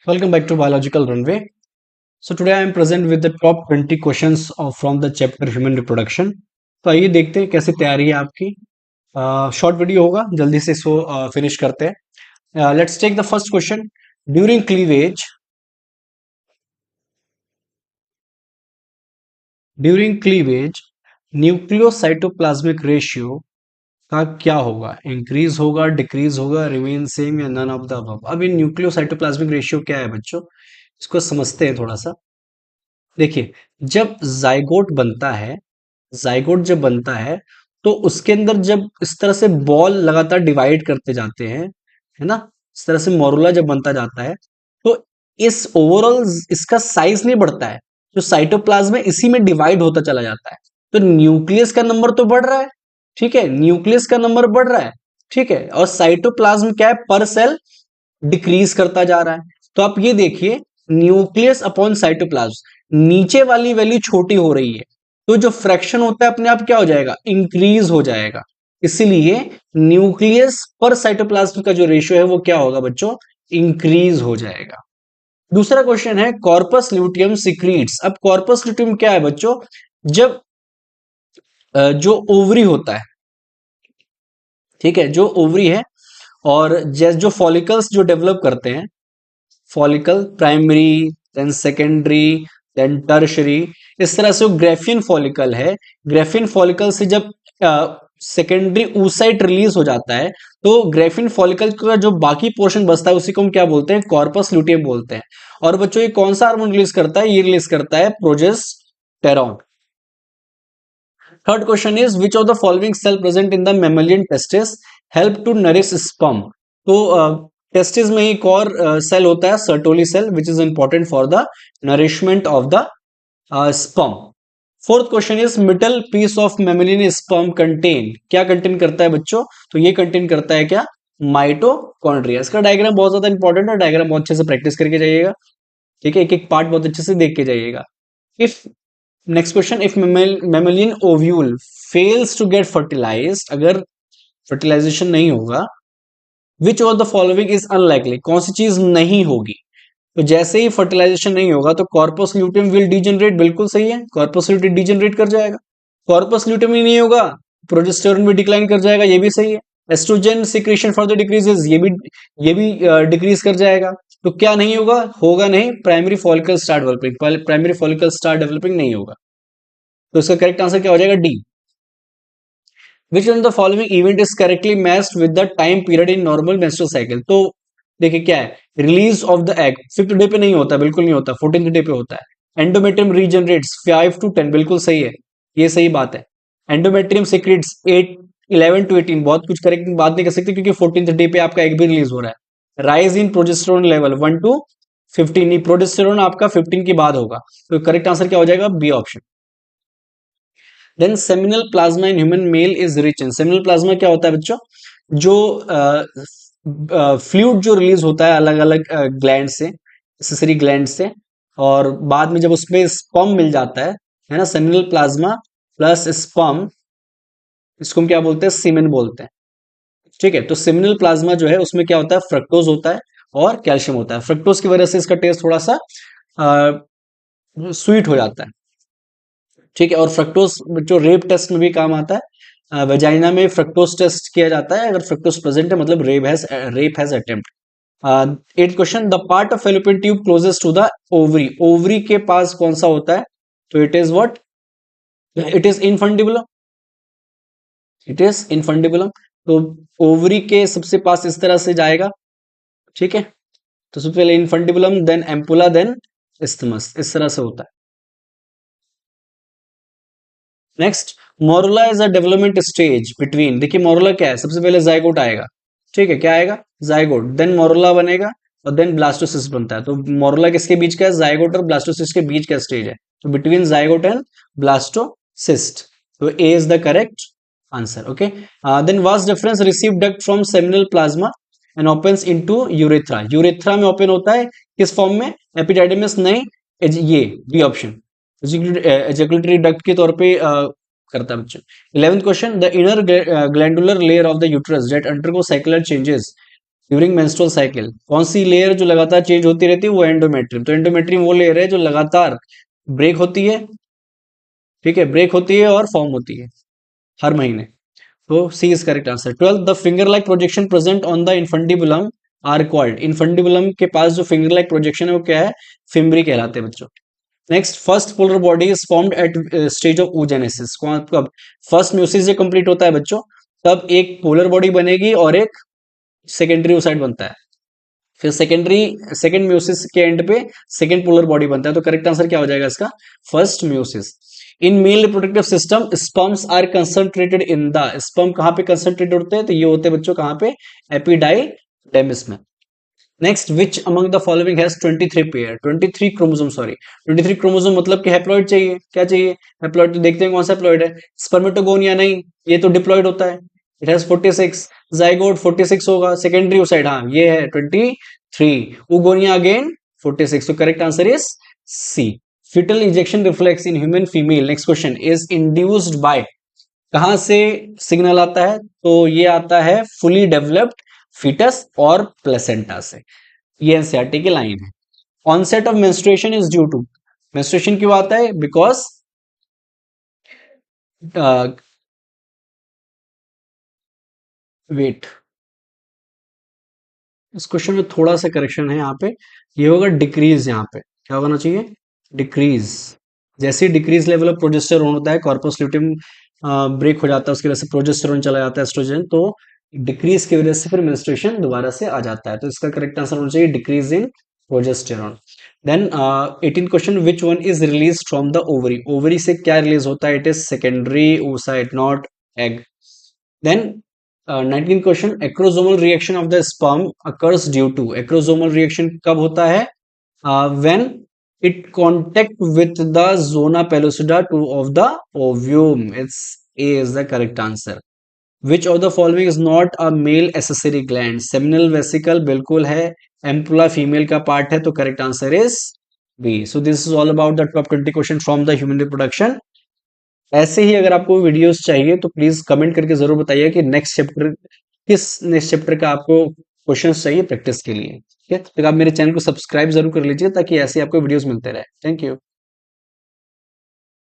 Welcome back to Biological Runway. So today I am present with the top 20 questions from the chapter Human Reproduction. तो आइए देखते हैं कैसे तैयारी है आपकी। शॉर्ट वीडियो होगा, जल्दी से इसको फिनिश करते हैं। Let's take the first question. During cleavage nucleocytoplasmic ratio का क्या होगा? इंक्रीज होगा, डिक्रीज होगा, रिमेन सेम या नन ऑफ द अबव? अब ये न्यूक्लियोसाइटोप्लाज्मिक रेशियो क्या है बच्चों, इसको समझते हैं थोड़ा सा। देखिए, जब जाइगोट जब बनता है तो उसके अंदर जब इस तरह से बॉल लगातार डिवाइड करते जाते हैं, है ना, इस तरह से मोरुला जब बनता जाता है तो इस ओवरऑल इसका साइज नहीं बढ़ता है, जो साइटोप्लाज्म है इसी में डिवाइड होता चला जाता है। तो न्यूक्लियस का नंबर तो बढ़ रहा है, ठीक है, न्यूक्लियस का नंबर बढ़ रहा है, ठीक है, और साइटोप्लाज्म क्या है, पर सेल डिक्रीज करता जा रहा है। तो आप ये देखिए, न्यूक्लियस अपॉन साइटोप्लाज्म, नीचे वाली वैल्यू छोटी हो रही है तो जो फ्रैक्शन होता है अपने आप क्या हो जाएगा, इंक्रीज हो जाएगा। इसीलिए न्यूक्लियस पर साइटोप्लाज्म का जो रेशियो है वो क्या होगा बच्चों, इंक्रीज हो जाएगा। दूसरा क्वेश्चन है कॉर्पस ल्यूटियम सिक्रीट्स। अब कॉर्पस ल्यूटियम क्या है बच्चों, जब जो ओवरी होता है, ठीक है, जो ओवरी है और जैसे जो फॉलिकल्स जो डेवलप करते हैं, follicle primary, then secondary, then tertiary, इस तरह से वो ग्रेफियन फॉलिकल है। ग्रेफियन फॉलिकल से जब सेकेंडरी oocyte रिलीज हो जाता है तो ग्रेफियन फॉलिकल का जो बाकी पोर्शन बचता है उसी को हम क्या बोलते हैं, कॉर्पस ल्यूटियम बोलते हैं। और बच्चों ये कौन सा हार्मोन रिलीज करता है, ये रिलीज करता है progesterone. Third question is which of the following cell present in the mammalian testis help to nourish sperm. तो टेस्टिस में एक और सेल होता है Sertoli cell which is important for the nourishment of the sperm. Fourth question is middle piece of mammalian sperm contain, क्या contain करता है बच्चों, तो ये कंटेन करता है क्या, माइटोकॉन्ड्रिया। इसका डायग्राम बहुत ज्यादा इंपॉर्टेंट है, डायग्राम बहुत अच्छे से प्रैक्टिस करके जाइएगा, ठीक है, एक एक पार्ट बहुत अच्छे से देख के जाइएगा। If next question, if mammalian ovule fails to get fertilized, अगर फर्टिलाइजेशन नहीं होगा, which of the following is unlikely, कौन सी चीज नहीं होगी, तो जैसे ही फर्टिलाइजेशन नहीं होगा तो कॉर्पस ल्यूटियम विल डीजनरेट, बिल्कुल सही है, कॉर्पस ल्यूटियम डीजनरेट कर जाएगा। कॉर्पस ल्यूटियम ही नहीं होगा, प्रोजेस्टेरोन भी डिक्लाइन कर जाएगा, ये भी सही है। एस्ट्रोजन सिक्रेशन फर्दर डिक्रीजेस, ये भी डिक्रीज कर जाएगा। तो क्या नहीं होगा, होगा नहीं, primary follicle star developing, primary follicle star developing नहीं होगा। तो इसका करेक्ट आंसर क्या हो जाएगा, D. Which one the following event is correctly matched with the time period in normal menstrual cycle. तो देखिए क्या है, release of the egg 5th day पे नहीं होता, बिल्कुल नहीं होता, 14th डे पे होता है। एंडोमेट्रियम रीजनरेट्स 5 to 10, बिल्कुल सही है, ये सही बात है। एंडोमेट्रियम सीक्रेट्स 8 11 to 18, बहुत कुछ करेक्ट बात नहीं कर सकते क्योंकि 14th डे पे आपका एग भी रिलीज हो रहा है। Rise in progesterone level 1 to 15, progesterone आपका 15 के बाद होगा। तो करेक्ट आंसर क्या हो जाएगा, B option. Then seminal plasma in human male is rich in, seminal plasma क्या होता है बच्चों, जो फ्लूइड जो रिलीज होता है अलग अलग ग्लैंड से, एसेसरी ग्लैंड से, और बाद में जब उसमें स्पर्म मिल जाता है ना, सेमिनल प्लाज्मा प्लस स्पर्म, इसको हम क्या बोलते हैं, सीमेन बोलते हैं, ठीक है। तो सेमिनल प्लाज्मा जो है उसमें क्या होता है, फ्रक्टोज होता है और कैल्शियम होता है। फ्रक्टोज की वजह से इसका टेस्ट थोड़ा सा स्वीट हो जाता है, ठीक है। और फ्रक्टोज जो रेप टेस्ट में भी काम आता है, वेजाइना में फ्रक्टोज टेस्ट किया जाता है, अगर फ्रक्टोज प्रेजेंट है मतलब रेप has attempt. Eight question, the part of fallopian tube closest to the ovary, ovary के पास कौन सा होता है, तो it is what, it is infundibulum, it is infundibulum. तो ओवरी के सबसे पास इस तरह से जाएगा, ठीक है। तो सबसे पहले infundibulum, then ampulla, then isthmus, इस तरह से होता है। Next, morula is a development stage between, देखिए मोरुला क्या है, सबसे पहले जाइगोट आएगा, ठीक है, क्या आएगा, जाइगोट, देन मोरुला बनेगा और देन ब्लास्टोसिस्ट बनता है। तो मोरुला किसके बीच का है, जाइगोट और ब्लास्टोसिस्ट के बीच का स्टेज है, तो बिटवीन जाइगोट एंड ब्लास्टोसिस्ट। तो A is the correct answer, okay. Then vas deferens receive duct from seminal plasma and opens into urethra, urethra में ओपन होता है किस फॉर्म में, एपिडाइडिमिस नहीं, ये बी ऑप्शन, एजैकुलेटरी डक्ट के तौर पे करता है बच्चों। 11th question, the inner glandular layer of the uterus that undergo cyclical changes during menstrual cycle कौन सी लेयर जो लगातार चेंज होती रहती है, वो एंडोमेट्रियम। तो एंडोमेट्रियम वो लेयर है जो लगातार ब्रेक होती है, ठीक है, ब्रेक होती है और फॉर्म होती है हर महीने। तो C is correct answer. 12 the finger like projection present on the infundibulum are called. Infundibulum के पास जो फिंगर लाइक प्रोजेक्शन है वो क्या है, फिम्बरी कहलाते हैं बच्चों। Next, first polar body is formed at stage of oogenesis। कब फर्स्ट म्यूसिस जब कंप्लीट होता है बच्चों, तब एक पोलर बॉडी बनेगी और एक सेकेंडरी ओसाइट बनता है। फिर सेकेंड म्यूसिस के एंड पे सेकेंड पोलर बॉडी बनता है। तो करेक्ट आंसर क्या हो जाएगा इसका, first meiosis. In male reproductive system sperms are concentrated in the, sperm कहां पे कंसंट्रेटेड होते हैं, तो ये होते हैं बच्चों कहां पे, एपिडाइडेमिस में। Next, which among the following has 23 pair, 23 chromosome, sorry 23 chromosome मतलब कि हैप्लॉइड चाहिए, क्या चाहिए, हैप्लॉइड। तो देखते हैं कौन सा हैप्लॉइड है, स्पर्मेटोगोनिया नहीं, ये तो डिप्लॉइड होता है, इट हैज 46, जाइगोट 46 होगा, सेकेंडरी ओसाइड हाँ ये है 23, उगोनिया अगेन 46। तो correct answer is C. Foetal injection reflex in human female, next question, is induced by, कहां से सिग्नल आता है, तो ये आता है फुली डेवलप्ड फीटस और प्लेसेंटा से। ये एनसीईआरटी की लाइन है। Onset of menstruation is due to, menstruation क्यों आता है, बिकॉज वेट, इस क्वेश्चन में थोड़ा सा करेक्शन है यहाँ पे, ये होगा डिक्रीज, यहाँ पे क्या होना चाहिए, डिक्रीज। जैसे ही डिक्रीज लेवल ऑफ प्रोजेस्टेरोन होता है, कॉर्पस ल्यूटियम ब्रेक हो जाता है, उसकी वजह से प्रोजेस्टेरोन चला जाता है, एस्ट्रोजन, तो डिक्रीज की वजह से फिर मेंस्ट्रुएशन दोबारा से आ जाता है। तो इसका करेक्ट आंसर होना चाहिए decrease in progesterone. Then 18 question, which one is release from the ovary, ovary से क्या रिलीज होता है, it is secondary oocyte, not egg. Then 19 question, acrosomal reaction of the sperm occurs due to, acrosomal reaction कब होता है, when it contact with the zona pellucida to of the ovum, it's a is the correct answer. Which of the following is not a male accessory gland, seminal vesicle बिल्कुल है, ampulla female का part है, तो correct answer is B. So this is all about the top 20 question from the human reproduction. ऐसे ही अगर आपको videos चाहिए तो प्लीज कमेंट करके जरूर बताइए कि नेक्स्ट चैप्टर का आपको क्वेश्चंस चाहिए प्रैक्टिस के लिए, ठीक है। तो आप मेरे चैनल को सब्सक्राइब जरूर कर लीजिए ताकि ऐसे आपको वीडियोस मिलते रहे। Thank you.